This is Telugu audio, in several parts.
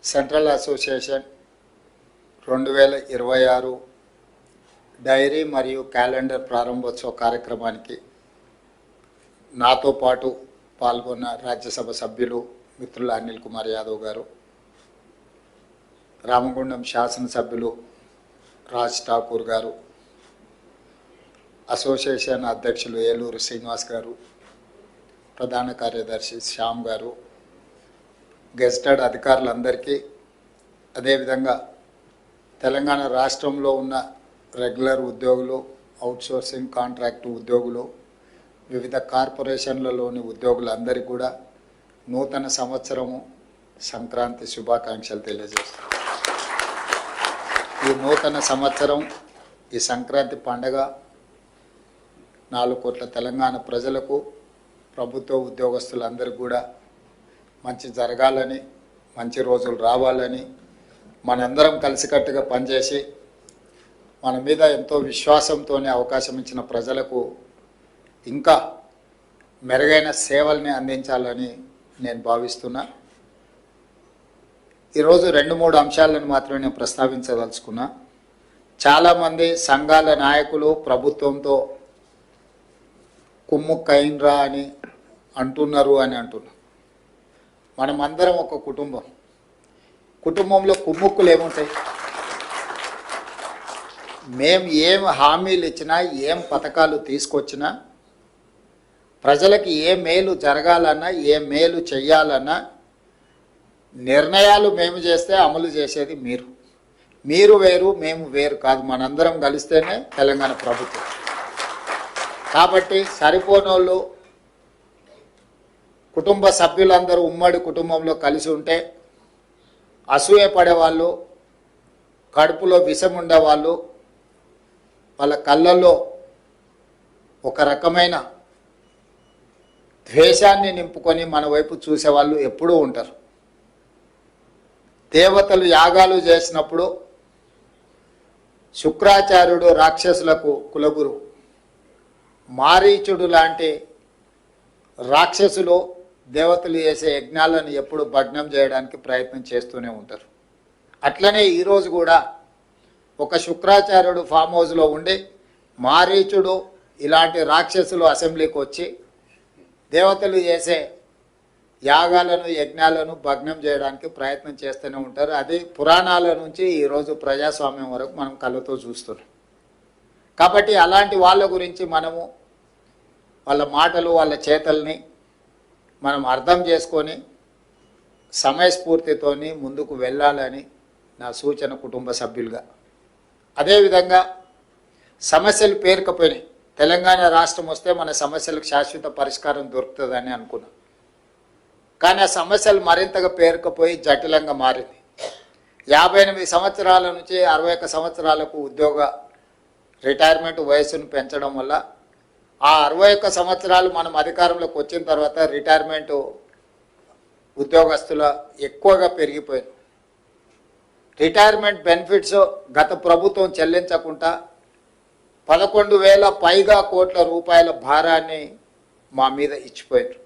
సెంట్రల్ అసోసియేషన్ 2026 డైరీ మరియు క్యాలెండర్ ప్రారంభోత్సవ కార్యక్రమానికి నాతో పాటు పాల్గొన్న రాజ్యసభ సభ్యులు మిత్రులు అనిల్ కుమార్ యాదవ్ గారు, రామగుండం శాసనసభ్యులు రాజ్ ఠాకూర్ గారు, అసోసియేషన్ అధ్యక్షులు ఏలూరు శ్రీనివాస్ గారు, ప్రధాన కార్యదర్శి శ్యామ్ గారు, గెజిటెడ్ అధికారులందరికీ, అదేవిధంగా తెలంగాణ రాష్ట్రంలో ఉన్న రెగ్యులర్ ఉద్యోగులు, అవుట్సోర్సింగ్ కాంట్రాక్టు ఉద్యోగులు, వివిధ కార్పొరేషన్లలోని ఉద్యోగులందరికీ కూడా నూతన సంవత్సరము సంక్రాంతి శుభాకాంక్షలు తెలియజేస్తాం. ఈ నూతన సంవత్సరం, ఈ సంక్రాంతి పండగ 4 కోట్ల తెలంగాణ ప్రజలకు, ప్రభుత్వ ఉద్యోగస్తులందరికీ కూడా మంచి జరగాలని, మంచి రోజులు రావాలని, మనందరం కలిసికట్టుగా పనిచేసి మన మీద ఎంతో విశ్వాసంతోనే అవకాశం ఇచ్చిన ప్రజలకు ఇంకా మెరుగైన సేవల్ని అందించాలని నేను భావిస్తున్నా. ఈరోజు 2-3 అంశాలను మాత్రమే నేను ప్రస్తావించదలుచుకున్నా. చాలామంది సంఘాల నాయకులు ప్రభుత్వంతో కుమ్ముక్కైనరా అని అంటున్నారు. మనమందరం ఒక కుటుంబంలో కుమ్ముక్కులు ఏముంటాయి? మేము ఏం హామీలు ఇచ్చినా, ఏం పథకాలు తీసుకొచ్చినా, ప్రజలకి ఏ మేలు జరగాలన్నా, ఏ మేలు చెయ్యాలన్నా నిర్ణయాలు మేము చేస్తే అమలు చేసేది మీరు. మీరు వేరు, మేము వేరు కాదు. మనందరం కలిస్తేనే తెలంగాణ ప్రభుత్వం. కాబట్టి సరిపోనోళ్ళు, కుటుంబ సభ్యులందరూ ఉమ్మడి కుటుంబంలో కలిసి ఉంటే అసూయ పడేవాళ్ళు, కడుపులో విషం ఉండేవాళ్ళు, వాళ్ళ కళ్ళల్లో ఒక రకమైన ద్వేషాన్ని నింపుకొని మన వైపు చూసేవాళ్ళు ఎప్పుడూ ఉంటారు. దేవతలు యాగాలు చేసినప్పుడు శుక్రాచార్యుడు రాక్షసులకు కులగురు, మారీచుడు లాంటి రాక్షసులు దేవతలు చేసే యజ్ఞాలను ఎప్పుడు భగ్నం చేయడానికి ప్రయత్నం చేస్తూనే ఉంటారు. అట్లనే ఈరోజు కూడా ఒక శుక్రాచార్యుడు ఫామ్ హౌస్లో ఉండి మారీచుడు ఇలాంటి రాక్షసులు అసెంబ్లీకి వచ్చి దేవతలు చేసే యాగాలను, యజ్ఞాలను భగ్నం చేయడానికి ప్రయత్నం చేస్తూనే ఉంటారు. అది పురాణాల నుంచి ఈరోజు ప్రజాస్వామ్యం వరకు మనం కళ్ళతో చూస్తున్నాం. కాబట్టి అలాంటి వాళ్ళ గురించి మనము వాళ్ళ మాటలు, వాళ్ళ చేతల్ని మనం అర్థం చేసుకొని సమయస్ఫూర్తితోని ముందుకు వెళ్ళాలని నా సూచన కుటుంబ సభ్యులుగా. అదేవిధంగా సమస్యలు పేరుకపోయినాయి. తెలంగాణ రాష్ట్రం వస్తే మన సమస్యలకు శాశ్వత పరిష్కారం దొరుకుతుందని అనుకున్నాం. కానీ ఆ సమస్యలు మరింతగా పేరుకపోయి జటిలంగా మారింది. 58 సంవత్సరాల నుంచి 61 సంవత్సరాలకు ఉద్యోగ రిటైర్మెంట్ వయసును పెంచడం వల్ల ఆ 61 సంవత్సరాలు మనం అధికారంలోకి వచ్చిన తర్వాత రిటైర్మెంట్ ఉద్యోగస్తుల ఎక్కువగా పెరిగిపోయింది. రిటైర్మెంట్ బెనిఫిట్స్ గత ప్రభుత్వం చెల్లించకుండా 11,000 పైగా కోట్ల రూపాయల భారాన్ని మా మీద ఇచ్చిపోయారు.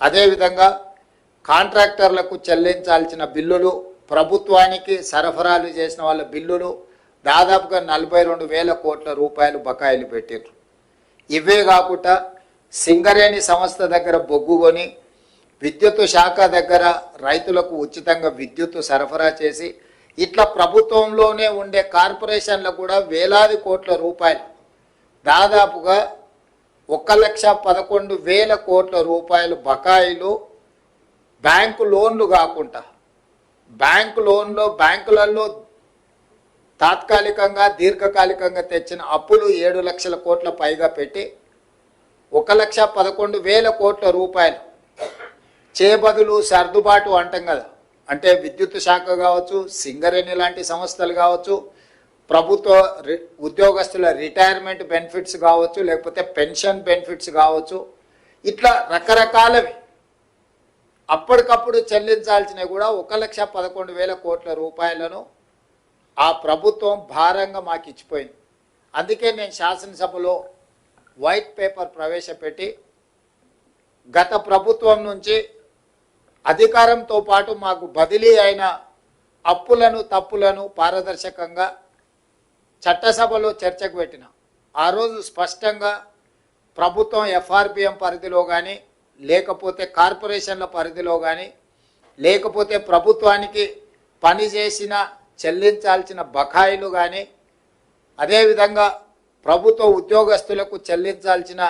అదేవిధంగా కాంట్రాక్టర్లకు చెల్లించాల్సిన బిల్లులు, ప్రభుత్వానికి సరఫరాలు చేసిన వాళ్ళ బిల్లులు దాదాపుగా 42,000 కోట్ల రూపాయలు బకాయిలు పెట్టారు. ఇవే కాకుండా సింగరేణి సంస్థ దగ్గర బొగ్గు కొని, విద్యుత్ శాఖ దగ్గర రైతులకు ఉచితంగా విద్యుత్ సరఫరా చేసి, ఇట్లా ప్రభుత్వంలోనే ఉండే కార్పొరేషన్లకు కూడా వేలాది కోట్ల రూపాయలు, దాదాపుగా 1,11,000 కోట్ల రూపాయలు బకాయిలు బ్యాంకు లోన్లు కాకుండా, బ్యాంకులలో తాత్కాలికంగా, దీర్ఘకాలికంగా తెచ్చిన అప్పులు 7 లక్షల కోట్ల పైగా పెట్టి 1,11,000 కోట్ల రూపాయలు చేబదులు, సర్దుబాటు అంటాం కదా, అంటే విద్యుత్ శాఖ కావచ్చు, సింగరేణి లాంటి సంస్థలు కావచ్చు, ప్రభుత్వ ఉద్యోగస్తుల రిటైర్మెంట్ బెనిఫిట్స్ కావచ్చు, లేకపోతే పెన్షన్ బెనిఫిట్స్ కావచ్చు, ఇట్లా రకరకాలవి అప్పటికప్పుడు చెల్లించాల్సినవి కూడా 1,11,000 కోట్ల రూపాయలను ఆ ప్రభుత్వం భారంగా మాకు ఇచ్చిపోయింది. అందుకే నేను శాసనసభలో వైట్ పేపర్ ప్రవేశపెట్టి గత ప్రభుత్వం నుంచి అధికారంతో పాటు మాకు బదిలీ అయిన అప్పులను తప్పులను పారదర్శకంగా చట్టసభలో చర్చకు పెట్టిన ఆ రోజు స్పష్టంగా ప్రభుత్వం ఎఫ్ఆర్పిఎం పరిధిలో కానీ లేకపోతే కార్పొరేషన్ల పరిధిలో కానీ లేకపోతే ప్రభుత్వానికి పనిచేసిన చెల్లించాల్సిన బకాయిలు కానీ అదేవిధంగా ప్రభుత్వ ఉద్యోగస్తులకు చెల్లించాల్సిన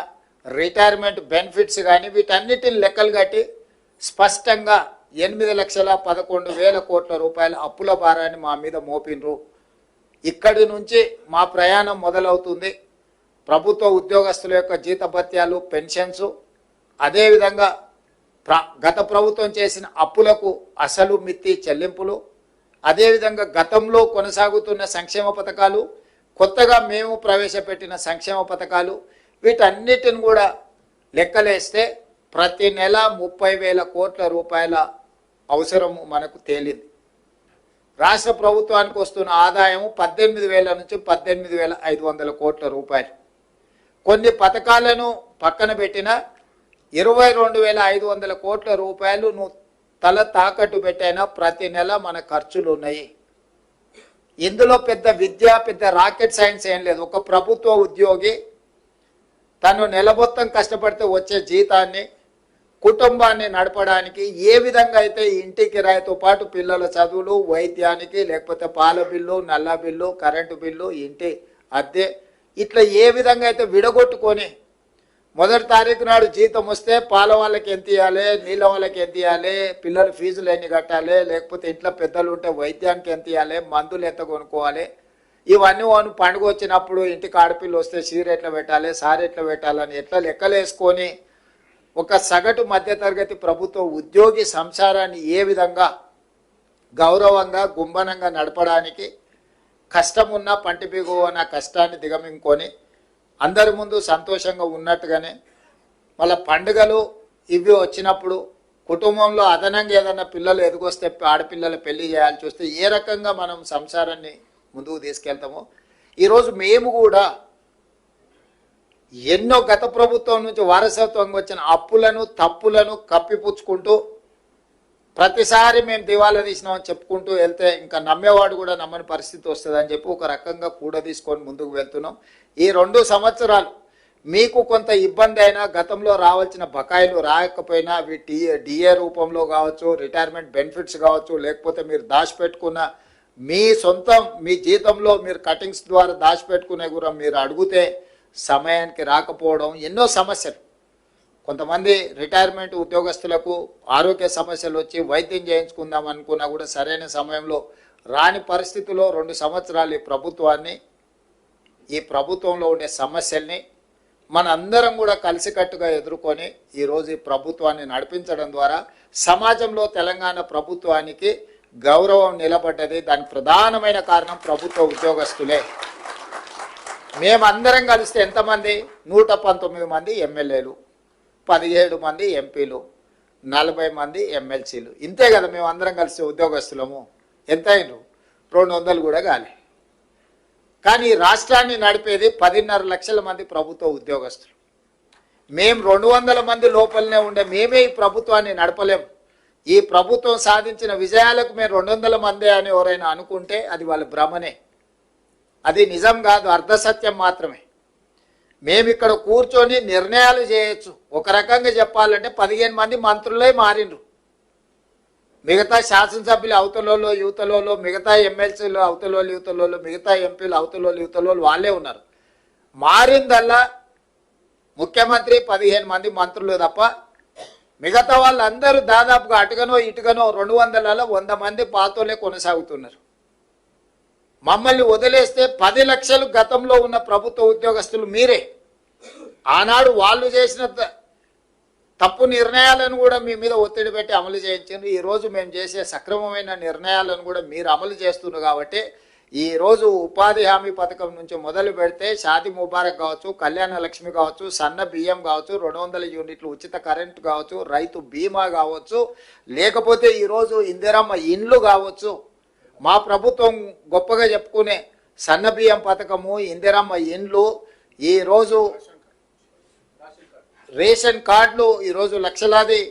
రిటైర్మెంట్ బెనిఫిట్స్ కానీ వీటన్నిటిని లెక్కలు కట్టి స్పష్టంగా 8,11,000 కోట్ల రూపాయల అప్పుల భారాన్ని మా మీద మోపినరు. ఇక్కడి నుంచి మా ప్రయాణం మొదలవుతుంది. ప్రభుత్వ ఉద్యోగస్తుల యొక్క జీతభత్యాలు, పెన్షన్స్, అదేవిధంగా గత ప్రభుత్వం చేసిన అప్పులకు అసలు మిత్తి చెల్లింపులు, అదేవిధంగా గతంలో కొనసాగుతున్న సంక్షేమ పథకాలు, కొత్తగా మేము ప్రవేశపెట్టిన సంక్షేమ పథకాలు, వీటన్నిటిని కూడా లెక్కలేస్తే ప్రతి నెల 30,000 కోట్ల రూపాయల అవసరము మనకు తేలింది. రాష్ట్ర ప్రభుత్వానికి వస్తున్న ఆదాయము 18,000 నుంచి 18,500 కోట్ల రూపాయలు. కొన్ని పథకాలను పక్కన పెట్టిన 22,500 కోట్ల రూపాయలు నువ్వు తల తాకట్టు పెట్టైనా ప్రతి నెల మన ఖర్చులు ఉన్నాయి. ఇందులో పెద్ద విద్య, పెద్ద రాకెట్ సైన్స్ ఏం లేదు. ఒక ప్రభుత్వ ఉద్యోగి తను నెల మొత్తం కష్టపడితే వచ్చే జీతాన్ని కుటుంబాన్ని నడపడానికి ఏ విధంగా అయితే ఇంటి కిరాయితో పాటు పిల్లల చదువులు, వైద్యానికి, లేకపోతే పాల బిల్లు, నల్ల బిల్లు, కరెంటు బిల్లు, ఇంటి అద్దె, ఇట్లా ఏ విధంగా అయితే విడగొట్టుకొని మొదటి తారీఖు నాడు జీతం వస్తే పాల వాళ్ళకి ఎంత ఇవ్వాలి, నీళ్ళ వాళ్ళకి ఎంత ఇవ్వాలి, పిల్లల ఫీజులు ఎన్ని కట్టాలి, లేకపోతే ఇంట్లో పెద్దలు ఉంటే వైద్యానికి ఎంత ఇవ్వాలి, మందులు ఎంత కొనుక్కోవాలి, ఇవన్నీ పండుగ వచ్చినప్పుడు ఇంటికి ఆడపిల్ల వస్తే చీర ఎట్లా పెట్టాలి, సారి ఎట్లా పెట్టాలని ఎట్లా లెక్కలేసుకొని ఒక సగటు మధ్యతరగతి ప్రభుత్వ ఉద్యోగి సంసారాన్ని ఏ విధంగా గౌరవంగా గుంభనంగా నడపడానికి కష్టమున్న పంటి బిగువన కష్టాన్ని దిగమింగుకొని అందరి ముందు సంతోషంగా ఉన్నట్టుగానే మళ్ళీ పండుగలు ఇవి వచ్చినప్పుడు కుటుంబంలో అదనంగా ఏదన్నా పిల్లలు ఎదుగొస్తే ఆడపిల్లల పెళ్లి చేయాల్సి వస్తే ఏ రకంగా మనం సంసారాన్ని ముందుకు తీసుకెళ్తామో ఈరోజు మేము కూడా ఎన్నో గత ప్రభుత్వం నుంచి వారసత్వంగా వచ్చిన అప్పులను తప్పులను కప్పిపుచ్చుకుంటూ ప్రతిసారి మేము దివాలా తీసినామని చెప్పుకుంటూ వెళ్తే ఇంకా నమ్మేవాడు కూడా నమ్మని పరిస్థితి వస్తుందని చెప్పి ఒక రకంగా కూడా తీసుకొని ముందుకు వెళ్తున్నాం. ఈ 2 సంవత్సరాలు మీకు కొంత ఇబ్బంది అయినా, గతంలో రావాల్సిన బకాయిలు రాకపోయినా అవి డిఏ రూపంలో కావచ్చు, రిటైర్మెంట్ బెనిఫిట్స్ కావచ్చు, లేకపోతే మీరు దాచిపెట్టుకున్న మీ సొంతం మీ జీతంలో మీరు కటింగ్స్ ద్వారా దాచిపెట్టుకునే కూడా మీరు అడిగితే సమయానికి రాకపోవడం, ఎన్నో సమస్యలు. కొంతమంది రిటైర్మెంట్ ఉద్యోగస్తులకు ఆరోగ్య సమస్యలు వచ్చి వైద్యం చేయించుకుందాం అనుకున్నా కూడా సరైన సమయంలో రాని పరిస్థితుల్లో 2 సంవత్సరాలు ఈ ప్రభుత్వంలో ఉండే సమస్యల్ని మన అందరం కూడా కలిసికట్టుగా ఎదుర్కొని ఈరోజు ఈ ప్రభుత్వాన్ని నడిపించడం ద్వారా సమాజంలో తెలంగాణ ప్రభుత్వానికి గౌరవం నిలబడ్డది. దానికి ప్రధానమైన కారణం ప్రభుత్వ ఉద్యోగస్తులే. మేమందరం కలిస్తే ఎంతమంది? 119 మంది ఎమ్మెల్యేలు, 17 మంది ఎంపీలు, 40 మంది ఎమ్మెల్సీలు. ఇంతే కదా మేము అందరం కలిసి ఉద్యోగస్తులము. ఎంత అయినరు? 200 కూడా కాలే. కానీ రాష్ట్రాన్ని నడిపేది 10.5 లక్షల మంది ప్రభుత్వ ఉద్యోగస్తులు. మేము 200 మంది లోపలనే ఉండే మేమే ఈ ప్రభుత్వాన్ని నడపలేము. ఈ ప్రభుత్వం సాధించిన విజయాలకు మేము 200 మందే అని ఎవరైనా అనుకుంటే అది వాళ్ళ భ్రమనే. అది నిజం కాదు, అర్ధసత్యం మాత్రమే. మేము ఇక్కడ కూర్చొని నిర్ణయాలు చేయొచ్చు. ఒక రకంగా చెప్పాలంటే 15 మంది మంత్రులే మారిండ్రు. మిగతా శాసనసభ్యులు అవతలలో యువతలలో, మిగతా ఎమ్మెల్సీలు అవతలలో యువతలలో, మిగతా ఎంపీలు అవతలలో యువతలలో వాళ్ళే ఉన్నారు. మారిందల్లా ముఖ్యమంత్రి 15 మంది మంత్రులు తప్ప మిగతా వాళ్ళందరూ దాదాపుగా అటుగనో ఇటుగనో 200లలో 100 మంది పాతోలే కొనసాగుతున్నారు. మమ్మల్ని వదిలేస్తే 10 లక్షలు గతంలో ఉన్న ప్రభుత్వ ఉద్యోగస్తులు మీరే. ఆనాడు వాళ్ళు చేసిన తప్పు నిర్ణయాలను కూడా మీ మీద ఒత్తిడి పెట్టి అమలు చేయించారు. ఈరోజు మేము చేసే సక్రమమైన నిర్ణయాలను కూడా మీరు అమలు చేస్తున్నారు. కాబట్టి ఈరోజు ఉపాధి హామీ పథకం నుంచి మొదలు పెడితే షాదీ ముబారక్ కావచ్చు, కళ్యాణ లక్ష్మి కావచ్చు, సన్న బియ్యం కావచ్చు, 200 యూనిట్లు ఉచిత కరెంటు కావచ్చు, రైతు బీమా కావచ్చు, లేకపోతే ఈరోజు ఇందిరమ్మ ఇండ్లు కావచ్చు, మా ప్రభుత్వం గొప్పగా చెప్పుకునే సన్న బియ్యం పథకము, ఇందిరమ్మ ఇండ్లు, ఈరోజు రేషన్ కార్డులు, ఈరోజు లక్షలాది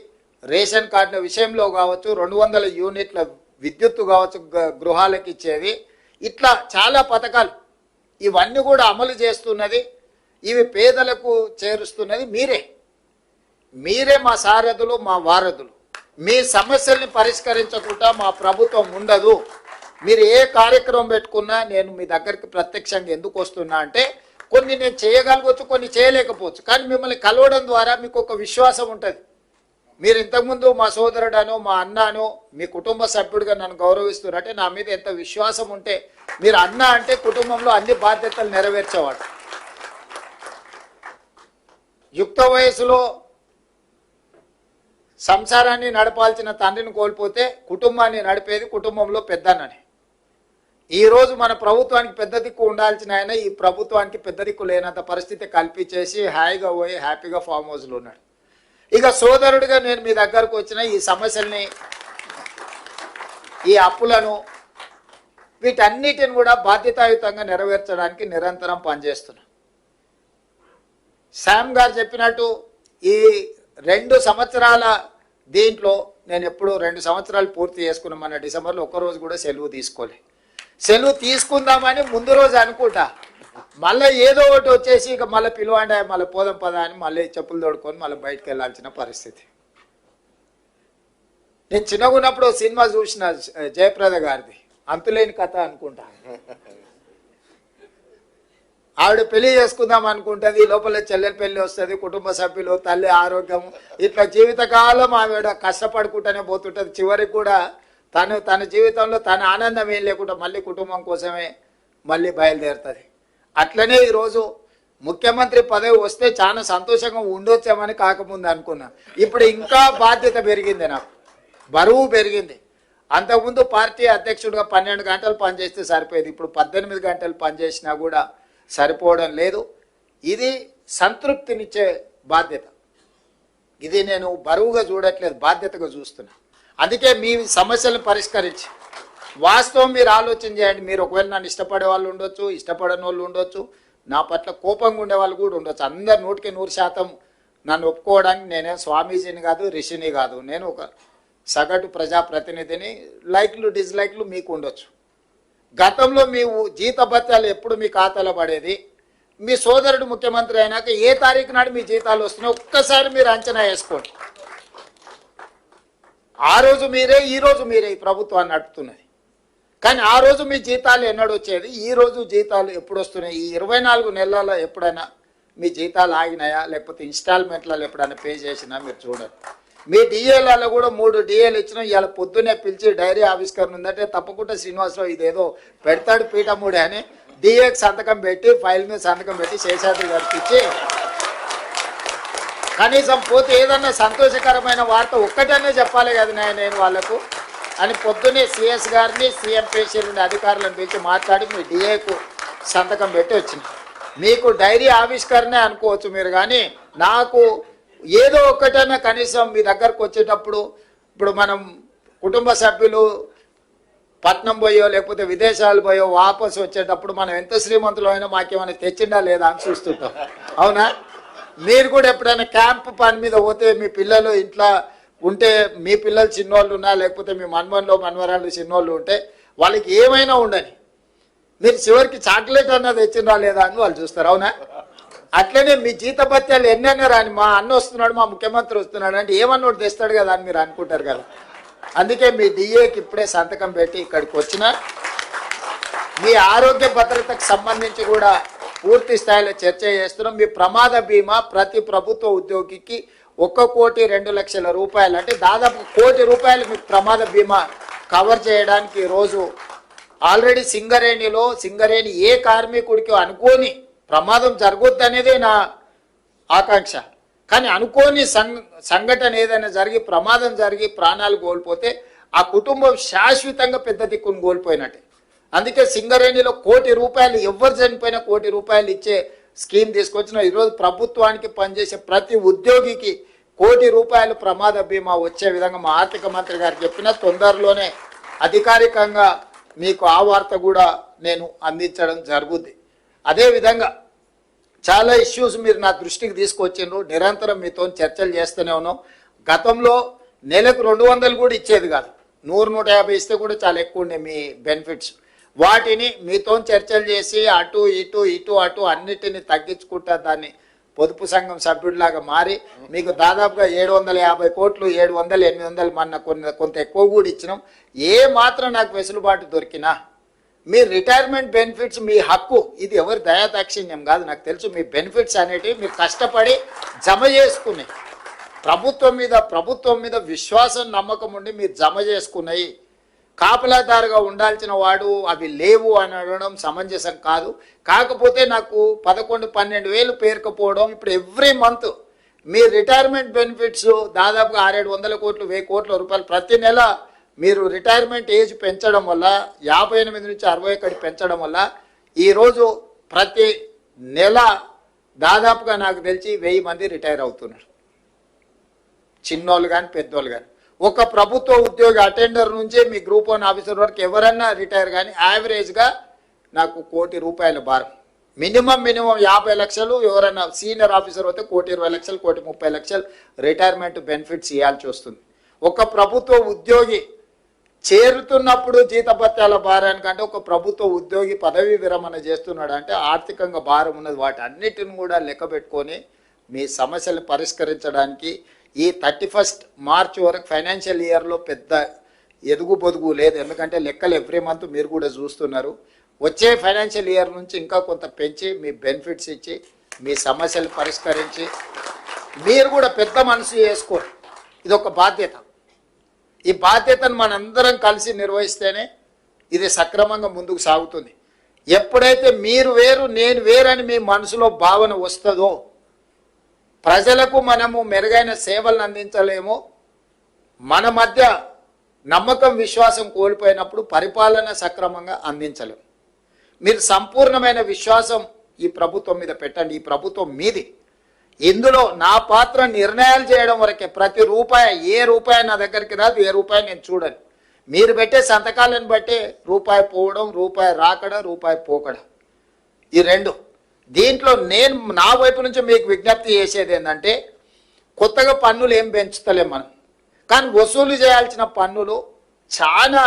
రేషన్ కార్డుల విషయంలో కావచ్చు, 200 యూనిట్ల విద్యుత్తు కావచ్చు, గృహాలకు ఇచ్చేది, ఇట్లా చాలా పథకాలు ఇవన్నీ కూడా అమలు చేస్తున్నది. ఇవి పేదలకు చేరుస్తున్నది మీరే మా సారథులు, మా వారధులు. మీ సమస్యల్ని పరిష్కరించకుండా మా ప్రభుత్వం ఉండదు. మీరు ఏ కార్యక్రమం పెట్టుకున్నా నేను మీ దగ్గరికి ప్రత్యక్షంగా ఎందుకు వస్తున్నా అంటే, కొన్ని నేను చేయగలగవచ్చు, కొన్ని చేయలేకపోవచ్చు, కానీ మిమ్మల్ని కలవడం ద్వారా మీకు ఒక విశ్వాసం ఉంటుంది. మీరు ఇంతకుముందు మా సోదరుడను, మా అన్నను, మీ కుటుంబ సభ్యుడిగా నన్ను గౌరవిస్తున్నారంటే నా మీద ఎంత విశ్వాసం ఉంటే, మీరు అన్న అంటే కుటుంబంలో అన్ని బాధ్యతలు నెరవేర్చేవాడు. యుక్త వయసులో సంసారాన్ని నడపాల్సిన తండ్రిని కోల్పోతే కుటుంబాన్ని నడిపేది కుటుంబంలో పెద్దన్నని. ఈరోజు మన ప్రభుత్వానికి పెద్ద దిక్కు ఉండాల్సిన ఆయన ఈ ప్రభుత్వానికి పెద్ద దిక్కు లేనంత పరిస్థితి కల్పించేసి హాయిగా పోయి హ్యాపీగా ఫామ్ హౌస్లో ఉన్నాడు. ఇక సోదరుడిగా నేను మీ దగ్గరకు వచ్చిన ఈ సమస్యల్ని, ఈ అప్పులను, వీటన్నిటిని కూడా బాధ్యతాయుతంగా నెరవేర్చడానికి నిరంతరం పనిచేస్తున్నా. శామ్ గారు చెప్పినట్టు ఈ 2 సంవత్సరాల దీంట్లో నేను ఎప్పుడు 2 సంవత్సరాలు పూర్తి చేసుకున్నాం. మన డిసెంబర్లో ఒక్కరోజు కూడా సెలవు తీసుకోలే. సెలవు తీసుకుందామని ముందు రోజు అనుకుంటా, మళ్ళీ ఏదో ఒకటి వచ్చేసి ఇక మళ్ళీ పిలువండి, మళ్ళీ పోదాం పదా అని మళ్ళీ చెప్పులు తోడుకొని మళ్ళీ బయటకు వెళ్ళాల్సిన పరిస్థితి. నేను చిన్నగా ఉన్నప్పుడు సినిమా చూసిన జయప్రద గారిది, అంతులేని కథ అనుకుంటా. ఆవిడ పెళ్లి చేసుకుందాం అనుకుంటుంది, లోపల చెల్లెలు పెళ్లి వస్తుంది, కుటుంబ సభ్యులు, తల్లి ఆరోగ్యం, ఇట్లా జీవితకాలం ఆవిడ కష్టపడుకుంటూనే పోతుంటుంది. చివరికి కూడా తన జీవితంలో తన ఆనందం ఏం లేకుండా మళ్ళీ కుటుంబం కోసమే మళ్ళీ బయలుదేరుతుంది. అట్లనే ఈరోజు ముఖ్యమంత్రి పదవి వస్తే చాలా సంతోషంగా ఉండొచ్చామని కాకముందు అనుకున్నా. ఇప్పుడు ఇంకా బాధ్యత పెరిగింది, నాకు బరువు పెరిగింది. అంతకుముందు పార్టీ అధ్యక్షుడిగా 12 గంటలు పనిచేస్తే సరిపోయేది, ఇప్పుడు 18 గంటలు పనిచేసినా కూడా సరిపోవడం లేదు. ఇది సంతృప్తినిచ్చే బాధ్యత. ఇది నేను బరువుగా చూడట్లేదు, బాధ్యతగా చూస్తున్నా. అందుకే మీ సమస్యలను పరిష్కరించి, వాస్తవం మీరు ఆలోచన చేయండి. మీరు ఒకవేళ నన్ను ఇష్టపడే వాళ్ళు ఉండొచ్చు, ఇష్టపడని వాళ్ళు ఉండొచ్చు, నా పట్ల కోపంగా ఉండే వాళ్ళు కూడా ఉండొచ్చు. అందరు 100% నన్ను ఒప్పుకోవడానికి నేనే స్వామీజీని కాదు, రిషిని కాదు. నేను ఒక సగటు ప్రజాప్రతినిధిని. లైక్లు డిస్లైక్లు మీకు ఉండొచ్చు. గతంలో మీ జీతభత్యాలు ఎప్పుడు మీ ఖాతాలో పడేది, మీ సోదరుడు ముఖ్యమంత్రి అయినాక ఏ తారీఖు నాడు మీ జీతాలు వస్తున్నాయి ఒక్కసారి మీరు అంచనా వేసుకోండి. ఆ రోజు మీరే, ఈ రోజు మీరే ఈ ప్రభుత్వాన్ని నడుపుతున్నది. కానీ ఆ రోజు మీ జీతాలు ఎన్నడు వచ్చేది, ఈ రోజు జీతాలు ఎప్పుడు వస్తున్నాయి, ఈ 24 నెలల్లో ఎప్పుడైనా మీ జీతాలు ఆగినాయా, లేకపోతే ఇన్స్టాల్మెంట్లలో ఎప్పుడైనా పే చేసినా మీరు చూడండి. మీ డిఏలలో కూడా 3 డిఏలు ఇచ్చినా ఇవాళ పొద్దున్నే పిలిచి డైరీ ఆవిష్కరణ ఉందంటే తప్పకుండా శ్రీనివాసరావు ఇదేదో పెడతాడు పీఠముడే అని డిఏకి సంతకం పెట్టి, ఫైల్ మీద సంతకం పెట్టి శేషాద్రి గారికి ఇచ్చి, కనీసం పోతే ఏదన్నా సంతోషకరమైన వార్త ఒక్కటనే చెప్పాలి కదా నేను వాళ్ళకు అని పొద్దున్నే సిఎస్ గారిని, సీఎం పేషీల నుండి అధికారులను పిలిచి మాట్లాడి మీ డిఏకు సంతకం పెట్టి వచ్చింది. మీకు డైరీ ఆవిష్కరణే అనుకోవచ్చు మీరు, కానీ నాకు ఏదో ఒక్కటైనా కనీసం మీ దగ్గరకు వచ్చేటప్పుడు, ఇప్పుడు మనం కుటుంబ సభ్యులు పట్నం పోయో లేకపోతే విదేశాలు పోయో వాపసు వచ్చేటప్పుడు మనం ఎంత శ్రీమంతులు అయినా మాకేమైనా తెచ్చిండా లేదా అని చూస్తుంటాం, అవునా? మీరు కూడా ఎప్పుడైనా క్యాంప్ పని మీద పోతే మీ పిల్లలు ఇంట్లో ఉంటే, మీ పిల్లలు చిన్నోళ్ళు ఉన్నా లేకపోతే మీ మనవరాళ్ళు చిన్నోళ్ళు ఉంటే వాళ్ళకి ఏమైనా ఉండని, మీరు చివరికి చాక్లెట్ అన్నది తెచ్చిండ్రా లేదా అని వాళ్ళు చూస్తారు, అవునా? అట్లనే మీ జీతభత్యాలు ఎన్నైనా రాని, మా అన్న వస్తున్నాడు, మా ముఖ్యమంత్రి వస్తున్నాడు అంటే ఏమన్నా తెస్తాడు కదా అని మీరు అనుకుంటారు కదా. అందుకే మీ డిఏకి ఇప్పుడే సంతకం పెట్టి ఇక్కడికి వచ్చిన, మీ ఆరోగ్య భద్రతకు సంబంధించి కూడా పూర్తి స్థాయిలో చర్చ చేస్తున్నాం. మీ ప్రమాద బీమా ప్రతి ప్రభుత్వ ఉద్యోగికి 1,02,00,000 రూపాయలు, అంటే దాదాపు 1 కోటి రూపాయలు మీకు ప్రమాద బీమా కవర్ చేయడానికి ఈరోజు ఆల్రెడీ సింగరేణి ఏ కార్మికుడికి అనుకోని ప్రమాదం జరగొద్దు అనేదే నా ఆకాంక్ష. కానీ అనుకోని సంఘటన ఏదైనా జరిగి, ప్రమాదం జరిగి ప్రాణాలు కోల్పోతే ఆ కుటుంబం శాశ్వతంగా పెద్ద దిక్కును కోల్పోయినట్టే. అందుకే సింగరేణిలో 1 కోటి రూపాయలు, ఎవరు చనిపోయినా 1 కోటి రూపాయలు ఇచ్చే స్కీమ్ తీసుకొచ్చిన. ఈరోజు ప్రభుత్వానికి పనిచేసే ప్రతి ఉద్యోగికి 1 కోటి రూపాయలు ప్రమాద బీమా వచ్చే విధంగా మా ఆర్థిక మంత్రి గారు చెప్పిన, తొందరలోనే అధికారికంగా మీకు ఆ వార్త కూడా నేను అందించడం జరుగుద్ది. అదేవిధంగా చాలా ఇష్యూస్ మీరు నా దృష్టికి తీసుకొచ్చిండ్రు, నిరంతరం మీతో చర్చలు చేస్తూనే ఉన్నాం. గతంలో నెలకు 200 కూడా ఇచ్చేది కాదు, 100-150 ఇస్తే కూడా చాలా ఎక్కువ ఉండే మీ బెనిఫిట్స్. వాటిని మీతో చర్చలు చేసి అటు ఇటు అన్నిటిని తగ్గించుకుంటా దాన్ని పొదుపు సంఘం సభ్యుడిలాగా మారి మీకు దాదాపుగా 750 కోట్లు 700-800 మన కొంత ఎక్కువ కూడా ఇచ్చినాం. ఏ మాత్రం నాకు వెసులుబాటు దొరికినా మీ రిటైర్మెంట్ బెనిఫిట్స్ మీ హక్కు, ఇది ఎవరి దయాదాక్షిణ్యం కాదు, నాకు తెలుసు. మీ బెనిఫిట్స్ అనేటివి మీరు కష్టపడి జమ చేసుకుని ప్రభుత్వం మీద విశ్వాసం నమ్మకం ఉండి మీరు జమ చేసుకున్నాయి. కాపలాదారుగా ఉండాల్సిన వాడు అవి లేవు అని అనడం సమంజసం కాదు. కాకపోతే నాకు 11-12 వేలు పేరుకపోవడం, ఇప్పుడు ఎవ్రీ మంత్ మీ రిటైర్మెంట్ బెనిఫిట్స్ దాదాపుగా 600-700 కోట్లు 1000 కోట్ల రూపాయలు ప్రతి నెల మీరు రిటైర్మెంట్ ఏజ్ పెంచడం వల్ల 58 నుంచి 61 పెంచడం వల్ల ఈరోజు ప్రతి నెల దాదాపుగా నాకు తెలిసి 1000 మంది రిటైర్ అవుతున్నారు, చిన్నోళ్ళు కానీ పెద్దోళ్ళు కానీ. ఒక ప్రభుత్వ ఉద్యోగి అటెండర్ నుంచి మీ గ్రూప్ 1 ఆఫీసర్ వరకు ఎవరన్నా రిటైర్ కానీ యావరేజ్గా నాకు 1 కోటి రూపాయల భారం, మినిమం 50 లక్షలు. ఎవరైనా సీనియర్ ఆఫీసర్ అయితే 1,20 లక్షలు 1,30 లక్షలు రిటైర్మెంట్ బెనిఫిట్స్ ఇవ్వాల్సి వస్తుంది. ఒక ప్రభుత్వ ఉద్యోగి చేరుతున్నప్పుడు జీతభత్యాల భారానికంటే ఒక ప్రభుత్వ ఉద్యోగి పదవీ విరమణ చేస్తున్నాడు అంటే ఆర్థికంగా భారం ఉన్నది. వాటి అన్నిటిని కూడా లెక్క పెట్టుకొని మీ సమస్యలు పరిష్కరించడానికి ఈ 31 మార్చ్ వరకు ఫైనాన్షియల్ ఇయర్లో పెద్ద ఎదుగు పొదుగు లేదు. ఎందుకంటే లెక్కలు ఎవ్రీ మంత్ మీరు కూడా చూస్తున్నారు. వచ్చే ఫైనాన్షియల్ ఇయర్ నుంచి ఇంకా కొంత పెంచి మీ బెనిఫిట్స్ ఇచ్చి మీ సమస్యలు పరిష్కరించి మీరు కూడా పెద్ద మనసు చేసుకోరు. ఇది ఒక బాధ్యత. ఈ బాధ్యతను మనందరం కలిసి నిర్వహిస్తేనే ఇది సక్రమంగా ముందుకు సాగుతుంది. ఎప్పుడైతే మీరు వేరు నేను వేరని మీ మనసులో భావన వస్తుందో ప్రజలకు మనము మెరుగైన సేవలను అందించలేమో, మన మధ్య నమ్మకం విశ్వాసం కోల్పోయినప్పుడు పరిపాలన సక్రమంగా అందించలేము. మీరు సంపూర్ణమైన విశ్వాసం ఈ ప్రభుత్వం మీద పెట్టండి. ఈ ప్రభుత్వం మీది. ఇందులో నా పాత్ర నిర్ణయాలు చేయడం వరకే. ప్రతి రూపాయి ఏ రూపాయి నా దగ్గరికి రాదు, ఏ రూపాయి నేను చూడను. మీరు పెట్టే సంతకాలను బట్టే రూపాయి పోవడం, రూపాయి రాకడ, రూపాయి పోకడ, ఈ రెండు. దీంట్లో నేను నా వైపు నుంచి మీకు విజ్ఞప్తి చేసేది ఏంటంటే కొత్తగా పన్నులు ఏం పెంచుతలేం మనం, కానీ వసూలు చేయాల్సిన పన్నులు చాలా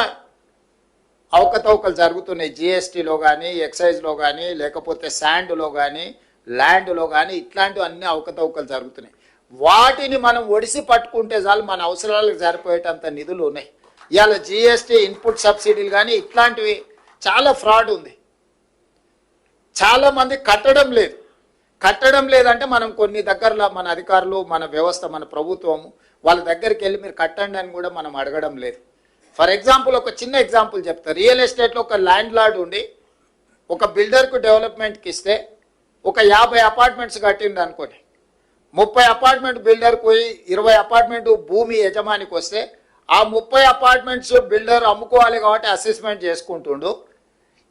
అవకతవకలు జరుగుతున్నాయి. జిఎస్టీలో కానీ, ఎక్సైజ్లో కానీ, లేకపోతే శాండ్లో కానీ, ల్యాండ్లో కానీ ఇట్లాంటివి అన్ని అవకతవకలు జరుగుతున్నాయి. వాటిని మనం ఒడిసి పట్టుకుంటే చాలు మన అవసరాలకు సరిపోయేటంత నిధులు ఉన్నాయి. ఇవాళ జిఎస్టీ ఇన్పుట్ సబ్సిడీలు కానీ ఇట్లాంటివి చాలా ఫ్రాడ్ ఉంది. చాలామంది కట్టడం లేదంటే మనం కొన్ని దగ్గరలో మన అధికారులు, మన వ్యవస్థ, మన ప్రభుత్వము వాళ్ళ దగ్గరికి వెళ్ళి మీరు కట్టండి అని కూడా మనం అడగడం లేదు. ఫర్ ఎగ్జాంపుల్ ఒక చిన్న ఎగ్జాంపుల్ చెప్తా. రియల్ ఎస్టేట్లో ఒక ల్యాండ్ లార్డ్ ఉండి ఒక బిల్డర్కు డెవలప్మెంట్కి ఇస్తే ఒక 50 అపార్ట్మెంట్స్ కట్టిండు అనుకోని, 30 అపార్ట్మెంట్ బిల్డర్కి పోయి 20 అపార్ట్మెంట్ భూమి యజమానికి వస్తే ఆ 30 అపార్ట్మెంట్స్ బిల్డర్ అమ్ముకోవాలి కాబట్టి అసెస్మెంట్ చేసుకుంటుండు.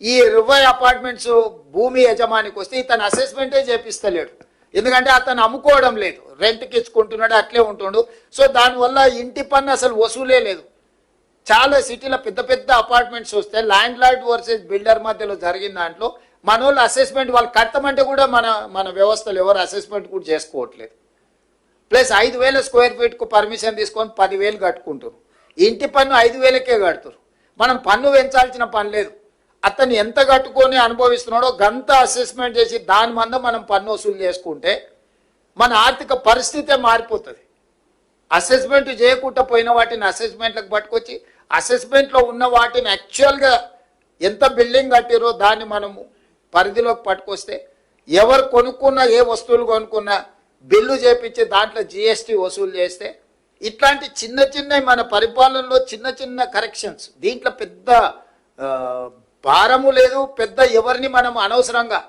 ఈ 20 అపార్ట్మెంట్స్ భూమి యజమానికి వస్తే ఇతను అసెస్మెంటే చేపిస్తలేడు. ఎందుకంటే అతను అమ్ముకోవడం లేదు, రెంట్కి ఇచ్చుకుంటున్నాడు, అట్లే ఉంటుండు. సో దానివల్ల ఇంటి పన్ను అసలు వసూలే లేదు. చాలా సిటీలో పెద్ద పెద్ద అపార్ట్మెంట్స్ వస్తే ల్యాండ్ లార్డ్ వర్సెస్ బిల్డర్ మధ్యలో జరిగిన దాంట్లో మన వాళ్ళు అసెస్మెంట్ వాళ్ళు కట్టమంటే కూడా మన వ్యవస్థలు ఎవరు అసెస్మెంట్ కూడా చేసుకోవట్లేదు. ప్లస్ 5,000 స్క్వేర్ ఫీట్కు పర్మిషన్ తీసుకొని 10,000 కట్టుకుంటారు. ఇంటి పన్ను 5,000కే కడుతురు. మనం పన్ను పెంచాల్సిన పని లేదు. అతను ఎంత కట్టుకొని అనుభవిస్తున్నాడో గంత అసెస్మెంట్ చేసి దాని మంద మనం పన్ను వసూలు చేసుకుంటే మన ఆర్థిక పరిస్థితే మారిపోతుంది. అసెస్మెంట్ చేయకుండా పోయిన వాటిని అసెస్మెంట్లకు పట్టుకొచ్చి అసెస్మెంట్లో ఉన్న వాటిని యాక్చువల్గా ఎంత బిల్డింగ్ కట్టిరో దాన్ని మనము పరిధిలోకి పట్టుకొస్తే ఎవరు కొనుక్కున్నా, ఏ వస్తువులు కొనుక్కున్నా బిల్లు చేపించి దాంట్లో జిఎస్టీ వసూలు చేస్తే ఇట్లాంటి చిన్న చిన్న మన పరిపాలనలో చిన్న చిన్న కరెక్షన్స్, దీంట్లో పెద్ద భారము లేదు. పెద్ద ఎవరిని మనం అనవసరంగా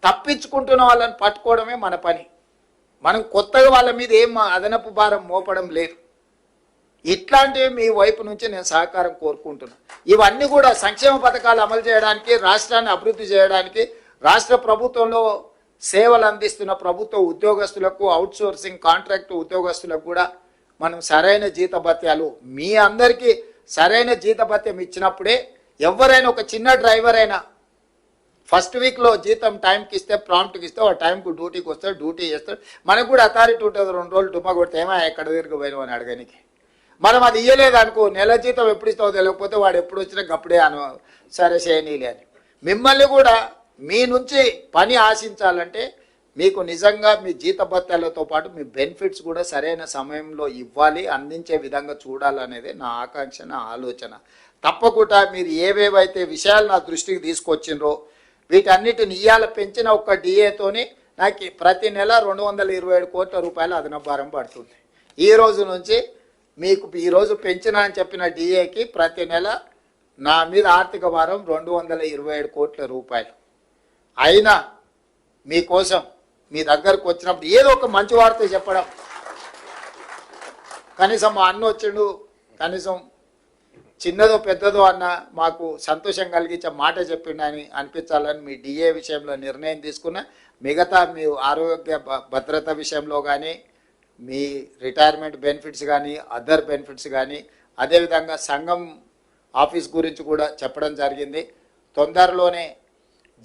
తప్పించుకుంటున్న వాళ్ళని పట్టుకోవడమే మన పని. మనం కొత్తగా వాళ్ళ మీద ఏం అదనపు భారం మోపడం లేదు. ఇట్లాంటివి మీ వైపు నుంచి నేను సహకారం కోరుకుంటున్నాను. ఇవన్నీ కూడా సంక్షేమ పథకాలు అమలు చేయడానికి, రాష్ట్రాన్ని అభివృద్ధి చేయడానికి, రాష్ట్ర ప్రభుత్వంలో సేవలు అందిస్తున్న ప్రభుత్వ ఉద్యోగస్తులకు, అవుట్సోర్సింగ్ కాంట్రాక్ట్ ఉద్యోగస్తులకు కూడా మనం సరైన జీతభత్యాలు, మీ అందరికీ సరైన జీతభత్యం ఇచ్చినప్పుడే ఎవరైనా ఒక చిన్న డ్రైవర్ అయినా ఫస్ట్ వీక్లో జీతం టైంకి ఇస్తే, ప్రాంప్ట్కి ఇస్తే ఆ టైంకు డ్యూటీకి వస్తాడు, డ్యూటీ చేస్తాడు. మనకు కూడా అథారిటీ ఉంటుంది. 2 రోజులు డుమ్మా కొడితే ఏమో ఎక్కడ తిరిగిపోయినావు అని అడగనికి. మనం అది ఇయ్యలేదు అనుకో, నెల జీతం ఎప్పుడు ఇస్తావు తెలియకపోతే వాడు ఎప్పుడు వచ్చినా అప్పుడే సరే చేయనీలే అని. మిమ్మల్ని కూడా మీ నుంచి పని ఆశించాలంటే మీకు నిజంగా మీ జీతభత్యాలతో పాటు మీ బెనిఫిట్స్ కూడా సరైన సమయంలో ఇవ్వాలి, అందించే విధంగా చూడాలనేది నా ఆకాంక్ష, నా ఆలోచన. తప్పకుండా మీరు ఏవేవైతే విషయాలు నా దృష్టికి తీసుకొచ్చిండ్రో వీటన్నిటిని ఇయ్యాల పెంచిన ఒక్క డిఏతోని నాకు ప్రతి నెల 227 కోట్ల రూపాయల అదనపు భారం పడుతుంది. ఈ రోజు నుంచి మీకు ఈరోజు పెంచిన అని చెప్పిన డిఏకి ప్రతి నెల నా మీద ఆర్థిక భారం 227 కోట్ల రూపాయలు. అయినా మీకోసం మీ దగ్గరకు వచ్చినప్పుడు ఏదో ఒక మంచి వార్త చెప్పడం, కనీసం మా అన్న వచ్చిండు, కనీసం చిన్నదో పెద్దదో అన్న మాకు సంతోషం కలిగించే మాట చెప్పిండు అని అనిపించాలని మీ డిఏ విషయంలో నిర్ణయం తీసుకున్న. మిగతా మీ ఆరోగ్య భద్రత విషయంలో కానీ, మీ రిటైర్మెంట్ బెనిఫిట్స్ కానీ, అదర్ బెనిఫిట్స్ కానీ, అదేవిధంగా సంఘం ఆఫీస్ గురించి కూడా చెప్పడం జరిగింది. తొందరలోనే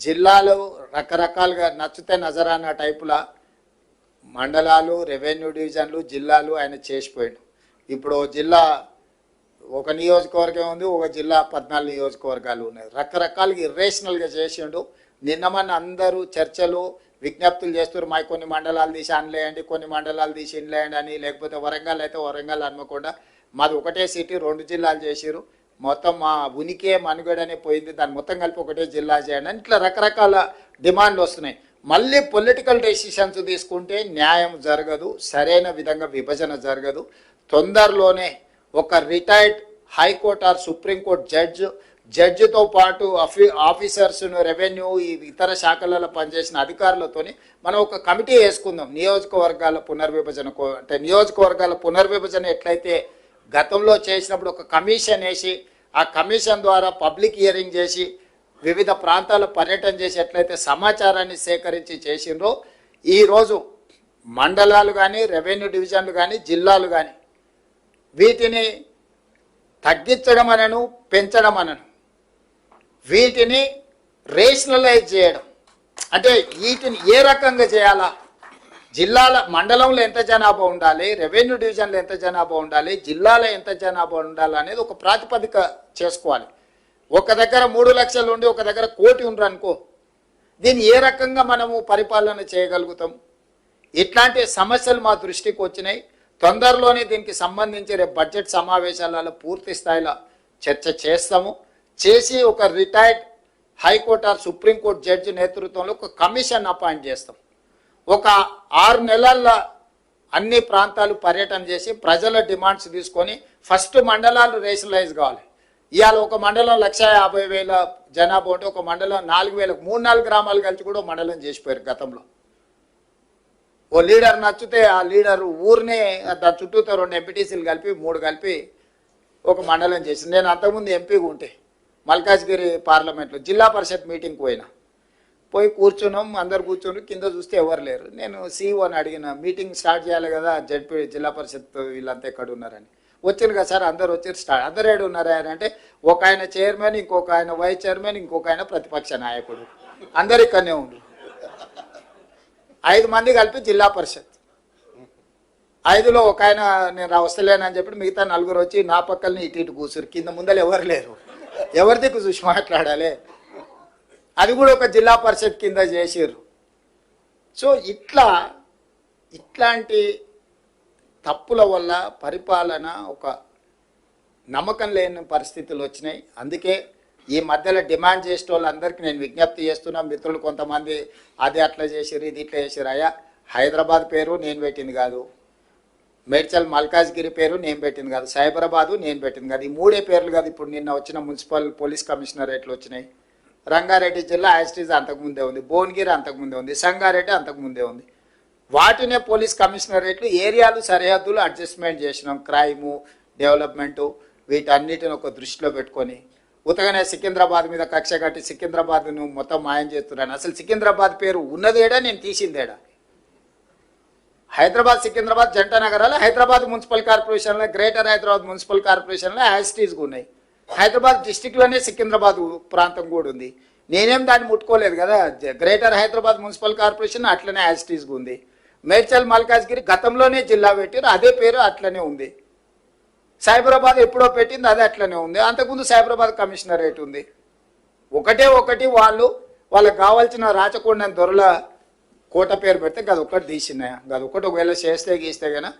జిల్లాలు రకరకాలుగా నచ్చితే నజరానా టైపుల మండలాలు, రెవెన్యూ డివిజన్లు, జిల్లాలు ఆయన చేసిపోయాడు. ఇప్పుడు జిల్లా ఒక నియోజకవర్గం ఉంది, ఒక జిల్లా 14 నియోజకవర్గాలు ఉన్నాయి. రకరకాలుగా ఇర్రేషనల్గా చేసిండు. నిన్నమన్న అందరూ చర్చలు విజ్ఞప్తులు చేస్తారు, మా కొన్ని మండలాలు తీసి అనలేయండి, కొన్ని మండలాలు తీసి ఇన్లేయండి అని, లేకపోతే వరంగల్ అయితే వరంగల్ అనుకోకుండా మాది ఒకటే సిటీ 2 జిల్లాలు చేసిరు, మొత్తం మా ఉనికే మనుగడనే పోయింది, దాన్ని మొత్తం కలిపి ఒకటే జిల్లా చేయండి అని ఇట్లా రకరకాల డిమాండ్లు వస్తున్నాయి. మళ్ళీ పొలిటికల్ డెసిషన్స్ తీసుకుంటే న్యాయం జరగదు, సరైన విధంగా విభజన జరగదు. తొందరలోనే ఒక రిటైర్డ్ హైకోర్టు ఆర్ సుప్రీంకోర్టు జడ్జితో పాటు ఆఫీసర్స్ను, రెవెన్యూ, ఈ ఇతర శాఖలలో పనిచేసిన అధికారులతోని మనం ఒక కమిటీ వేసుకుందాం. నియోజకవర్గాల పునర్విభజన, అంటే నియోజకవర్గాల పునర్విభజన ఎట్లయితే గతంలో చేసినప్పుడు ఒక కమిషన్ వేసి, ఆ కమిషన్ ద్వారా పబ్లిక్ హియరింగ్ చేసి వివిధ ప్రాంతాల పర్యటన చేసి ఎట్లయితే సమాచారాన్ని సేకరించి చేసిండ్రో, ఈరోజు మండలాలు కానీ, రెవెన్యూ డివిజన్లు కానీ, జిల్లాలు కానీ వీటిని తగ్గించడం అనను, పెంచడం అనను, వీటిని రేషనలైజ్ చేయడం. అంటే వీటిని ఏ రకంగా చేయాలా, జిల్లాల మండలంలో ఎంత జనాభా ఉండాలి, రెవెన్యూ డివిజన్లో ఎంత జనాభా ఉండాలి, జిల్లాలో ఎంత జనాభా ఉండాలి అనేది ఒక ప్రాతిపదిక చేసుకోవాలి. ఒక దగ్గర 3 లక్షలు ఉండి ఒక దగ్గర 1 కోటి ఉండరు అనుకో, దీన్ని ఏ రకంగా మనము పరిపాలన చేయగలుగుతాం? ఇట్లాంటి సమస్యలు మా దృష్టికి వచ్చినాయి. తొందరలోనే దీనికి సంబంధించి రేపు బడ్జెట్ సమావేశాలలో పూర్తి స్థాయిలో చర్చ చేస్తాము. చేసి ఒక retired high court or supreme court judge నేతృత్వంలో ఒక కమిషన్ అపాయింట్ చేస్తాం. ఒక 6 నెలల్లో అన్ని ప్రాంతాలు పర్యటన చేసి ప్రజల డిమాండ్స్ తీసుకొని ఫస్ట్ మండలాలు రేషనలైజ్ కావాలి. ఇవాళ ఒక మండలం 1,50,000 జనాభా ఉంటే ఒక మండలం 4,000, 3-4 గ్రామాలు కలిసి కూడా మండలం చేసిపోయారు గతంలో. ఓ లీడర్ నచ్చితే ఆ లీడర్ ఊరినే దాని చుట్టూతో 2 ఎంపీటీసీలు కలిపి 3 కలిపి ఒక మండలం చేసింది. నేను అంతకుముందు ఎంపీగా ఉంటే మల్కాజ్గిరి పార్లమెంట్లో జిల్లా పరిషత్ మీటింగ్కి పోయి కూర్చున్నాం, అందరు కూర్చొని కింద చూస్తే ఎవరు లేరు. నేను సీఈఓని అడిగిన, మీటింగ్ స్టార్ట్ చేయాలి కదా, జడ్పీ జిల్లా పరిషత్ వీళ్ళంతా ఎక్కడ ఉన్నారని. వచ్చారు కదా సార్, అందరు వచ్చారు, స్టార్ట్. అందరు ఏడు ఉన్నారా అంటే ఒక ఆయన చైర్మన్, ఇంకొక ఆయన వైస్ చైర్మన్, ఇంకొక ఆయన ప్రతిపక్ష నాయకుడు, అందరు ఇక్కడనే ఉండు. 5 మంది కలిపి జిల్లా పరిషత్. 5లో ఒక ఆయన నేను వస్తలేనని చెప్పి మిగతా 4 వచ్చి నా పక్కల్ని ఇటు కూర్చురు. కింద ముందలు ఎవరు లేరు, ఎవరి దిక్కు చూసి మాట్లాడాలి. అది కూడా ఒక జిల్లా పరిషత్ కింద చేసిర్రు. సో ఇట్లాంటి తప్పుల వల్ల పరిపాలన ఒక నమ్మకం లేని పరిస్థితులు వచ్చినాయి. అందుకే ఈ మధ్యలో డిమాండ్ చేసే వాళ్ళందరికీ నేను విజ్ఞప్తి చేస్తున్నా. మిత్రులు కొంతమంది అది అట్లా చేసిర్రు, ఇది ఇట్లా చేసిర్రు. అయ్యా, హైదరాబాద్ పేరు నేను పెట్టింది కాదు, మేడ్చల్ మల్కాజ్గిరి పేరు నేను పెట్టింది కాదు, సైబరాబాదు నేను పెట్టింది కాదు. ఈ 3 పేర్లు కాదు. ఇప్పుడు నిన్న వచ్చిన మున్సిపల్ పోలీస్ కమిషనరేట్లు వచ్చినాయి. రంగారెడ్డి జిల్లా యాస్టీజ్ అంతకుముందే ఉంది, భువనగిరి అంతకుముందే ఉంది, సంగారెడ్డి అంతకుముందే ఉంది. వాటినే పోలీస్ కమిషనరేట్లు, ఏరియాలు, సరిహద్దులు అడ్జస్ట్మెంట్ చేసినాం. క్రైము, డెవలప్మెంటు, వీటన్నిటిని ఒక దృష్టిలో పెట్టుకొని ఉతగానే సికింద్రాబాద్ మీద కక్ష కట్టి సికింద్రాబాద్ను మొత్తం మాయం చేస్తున్నాను. అసలు సికింద్రాబాద్ పేరు ఉన్నదేడా, నేను తీసిందేడా? హైదరాబాద్ సికింద్రాబాద్ జంట నగరాలు హైదరాబాద్ మున్సిపల్ కార్పొరేషన్లో, గ్రేటర్ హైదరాబాద్ మున్సిపల్ కార్పొరేషన్లో యాస్టీస్గా ఉన్నాయి. హైదరాబాద్ డిస్టిక్లోనే సికింద్రాబాద్ ప్రాంతం కూడా ఉంది. నేనేం దాన్ని ముట్టుకోలేదు కదా. గ్రేటర్ హైదరాబాద్ మున్సిపల్ కార్పొరేషన్ అట్లనే యాస్టీస్గా ఉంది. మేడ్చల్ మల్కాజ్గిరి గతంలోనే జిల్లా పెట్టారు, అదే పేరు అట్లనే ఉంది. సైబరాబాద్ ఎప్పుడో పెట్టింది అది అట్లనే ఉంది. అంతకుముందు సైబరాబాద్ కమిషనరేట్ ఉంది. ఒకటి వాళ్ళకి కావాల్సిన రాచకొండ దొరల కోట పేరు పెడితే గదొక్కటి తీసినాయా? గదొక్కటి ఒకవేళ చేస్తే గీస్తే కన్నా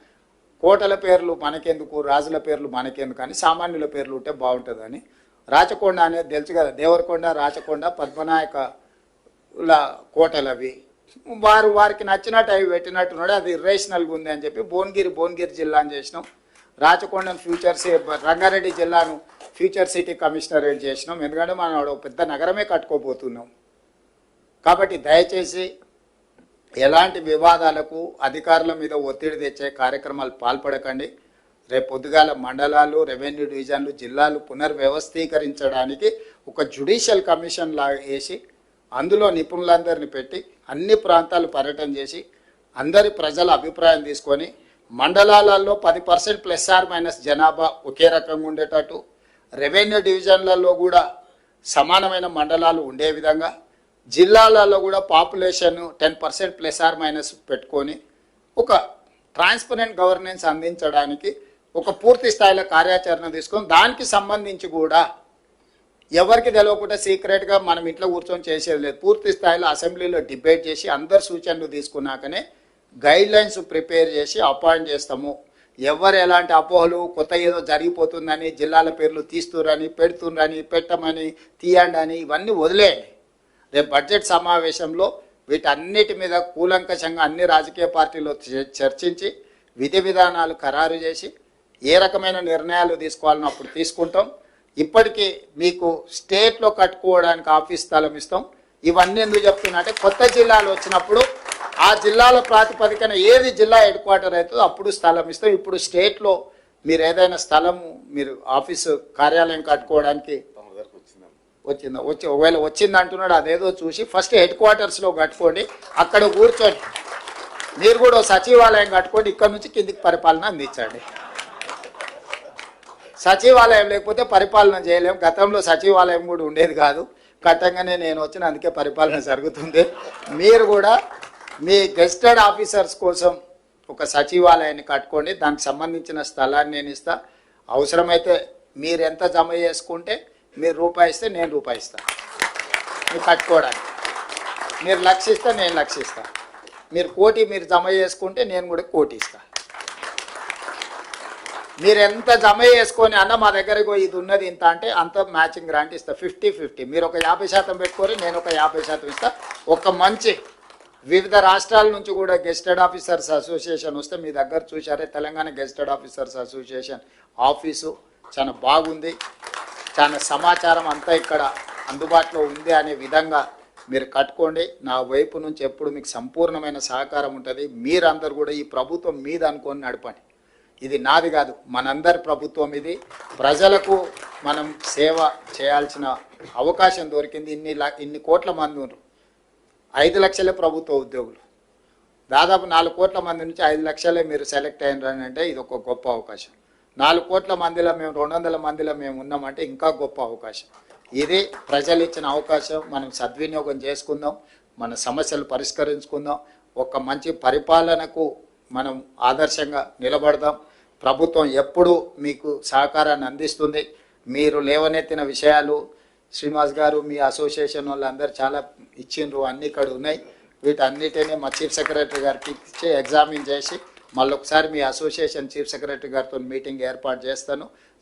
కోటల పేర్లు మనకెందుకు, రాజుల పేర్లు మనకెందుకు అని సామాన్యుల పేర్లు ఉంటే బాగుంటుందని రాచకొండ అనేది తెలుసు కదా, దేవరకొండ, రాచకొండ, పద్మనాయకల కోటలు అవి. వారికి నచ్చినట్టు అవి పెట్టినట్టున్నాడు. అది ఇర్రేషనల్గా ఉంది అని చెప్పి భువనగిరి జిల్లా అని చేసినాం. రాచకొండను రంగారెడ్డి జిల్లాను ఫ్యూచర్ సిటీ కమిషనరేట్ చేసినాం. ఎందుకంటే మనం పెద్ద నగరమే కట్టుకోబోతున్నాం. కాబట్టి దయచేసి ఎలాంటి వివాదాలకు అధికారుల మీద ఒత్తిడి తెచ్చే కార్యక్రమాలు పాల్పడకండి. రేపు పొద్దుగాల మండలాలు, రెవెన్యూ డివిజన్లు, జిల్లాలు పునర్వ్యవస్థీకరించడానికి ఒక జ్యుడిషియల్ కమిషన్ లాగా వేసి అందులో నిపుణులందరినీ పెట్టి అన్ని ప్రాంతాలు పర్యటన చేసి అందరి ప్రజల అభిప్రాయం తీసుకొని మండలాలలో 10% ± జనాభా ఒకే రకంగా ఉండేటట్టు, రెవెన్యూ డివిజన్లలో కూడా సమానమైన మండలాలు ఉండే విధంగా, జిల్లాలలో కూడా పాపులేషన్ 10% ± పెట్టుకొని ఒక ట్రాన్స్పరెంట్ గవర్నెన్స్ అందించడానికి ఒక పూర్తి స్థాయిలో కార్యాచరణ తీసుకొని దానికి సంబంధించి కూడా ఎవరికి తెలియకుండా సీక్రెట్గా మనం ఇంట్లో కూర్చొని చేసేది లేదు. పూర్తి స్థాయిలో అసెంబ్లీలో డిబేట్ చేసి అందరు సూచనలు తీసుకున్నాకనే గైడ్లైన్స్ ప్రిపేర్ చేసి అపాయింట్ చేస్తాము. ఎవరు ఎలాంటి అపోహలు కొత్త ఏదో జరిగిపోతుందని, జిల్లాల పేర్లు తీస్తురని, పెడుతుండ్రని, పెట్టమని, తీయండి అని ఇవన్నీ వదిలేయండి. రేపు బడ్జెట్ సమావేశంలో వీటన్నిటి మీద కూలంకషంగా అన్ని రాజకీయ పార్టీలు చర్చించి విధి విధానాలు ఖరారు చేసి ఏ రకమైన నిర్ణయాలు తీసుకోవాలని అప్పుడు తీసుకుంటాం. ఇప్పటికీ మీకు స్టేట్లో కట్టుకోవడానికి ఆఫీస్ స్థలం ఇస్తాం. ఇవన్నీ ఎందుకు చెప్తున్నా అంటే కొత్త జిల్లాలు వచ్చినప్పుడు ఆ జిల్లాల ప్రాతిపదికన ఏది జిల్లా హెడ్ క్వార్టర్ అవుతుందో అప్పుడు స్థలం ఇస్తాం. ఇప్పుడు స్టేట్లో మీరు ఏదైనా స్థలము మీరు ఆఫీసు కార్యాలయం కట్టుకోవడానికి ఒకవేళ వచ్చింది అంటున్నాడు, అదేదో చూసి ఫస్ట్ హెడ్ క్వార్టర్స్లో కట్టుకోండి. అక్కడ కూర్చొని మీరు కూడా సచివాలయం కట్టుకోండి. ఇక్కడ నుంచి కిందికి పరిపాలన అందించండి. సచివాలయం లేకపోతే పరిపాలన చేయలేం. గతంలో సచివాలయం కూడా ఉండేది కాదు, కట్టంగానే నేను వచ్చిన అందుకే పరిపాలన జరుగుతుంది. మీరు కూడా మీ గెస్టెడ్ ఆఫీసర్స్ కోసం ఒక సచివాలయాన్ని కట్టుకోండి. దానికి సంబంధించిన స్థలాన్ని నేను ఇస్తా. అవసరమైతే మీరు ఎంత జమ చేసుకుంటే మీరు రూపాయి ఇస్తే నేను రూపాయి ఇస్తాను మీరు కట్టుకోవడానికి. మీరు లక్షిస్తే నేను లక్షిస్తాను. మీరు కోటి మీరు జమ చేసుకుంటే నేను కూడా కోటి ఇస్తాను. మీరు ఎంత జమ చేసుకొని అన్న మా దగ్గరకు ఇది ఉన్నది ఇంత అంటే అంత మ్యాచింగ్ గ్రాంట్ ఇస్తా. 50-50 మీరు ఒక 50% పెట్టుకొని నేను ఒక 50% ఇస్తా. ఒక మంచి వివిధ రాష్ట్రాల నుంచి కూడా గెస్టెడ్ ఆఫీసర్స్ అసోసియేషన్ వస్తే మీ దగ్గర చూసారే, Telangana gazetted officers association office చాలా బాగుంది. చాలా సమాచారం అంతా ఇక్కడ అందుబాటులో ఉంది అనే విధంగా మీరు కట్టుకోండి. నా వైపు నుంచి ఎప్పుడు మీకు సంపూర్ణమైన సహకారం ఉంటుంది. మీరందరూ కూడా ఈ ప్రభుత్వం మీద అనుకొని నడపండి. ఇది నాది కాదు, మనందరి ప్రభుత్వం ఇది. ప్రజలకు మనం సేవ చేయాల్సిన అవకాశం దొరికింది. ఇన్ని కోట్ల మంది ఉన్నారు. 5 లక్షలే ప్రభుత్వ ఉద్యోగులు. దాదాపు 4 కోట్ల మంది నుంచి 5 లక్షలే మీరు సెలెక్ట్ అయినారని అంటే ఇది ఒక గొప్ప అవకాశం. 4 కోట్ల మందిలో మేము 200 మందిలో మేము ఉన్నామంటే ఇంకా గొప్ప అవకాశం. ఇది ప్రజలు ఇచ్చిన అవకాశం. మనం సద్వినియోగం చేసుకుందాం, మన సమస్యలు పరిష్కరించుకుందాం, ఒక మంచి పరిపాలనకు మనం ఆదర్శంగా నిలబడదాం. ప్రభుత్వం ఎప్పుడు మీకు సహకారాన్ని అందిస్తుంది. మీరు లేవనెత్తిన విషయాలు శ్రీనివాస్ గారు మీ అసోసియేషన్ వాళ్ళందరూ చాలా ఇచ్చిండ్రు, అన్నీ ఇక్కడ ఉన్నాయి. వీటన్నిటినీ మా చీఫ్ సెక్రటరీ గారికి ఇచ్చి ఎగ్జామిన్ చేసి మళ్ళీ ఒకసారి మీ అసోసియేషన్ చీఫ్ సెక్రటరీ గారితో మీటింగ్ ఏర్పాటు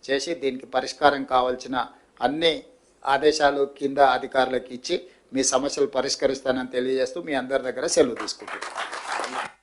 చేసి దీనికి పరిష్కారం కావాల్సిన అన్ని ఆదేశాలు కింద అధికారులకు ఇచ్చి మీ సమస్యలు పరిష్కరిస్తానని తెలియజేస్తూ మీ అందరి దగ్గర సెలవు తీసుకుంటున్నాను.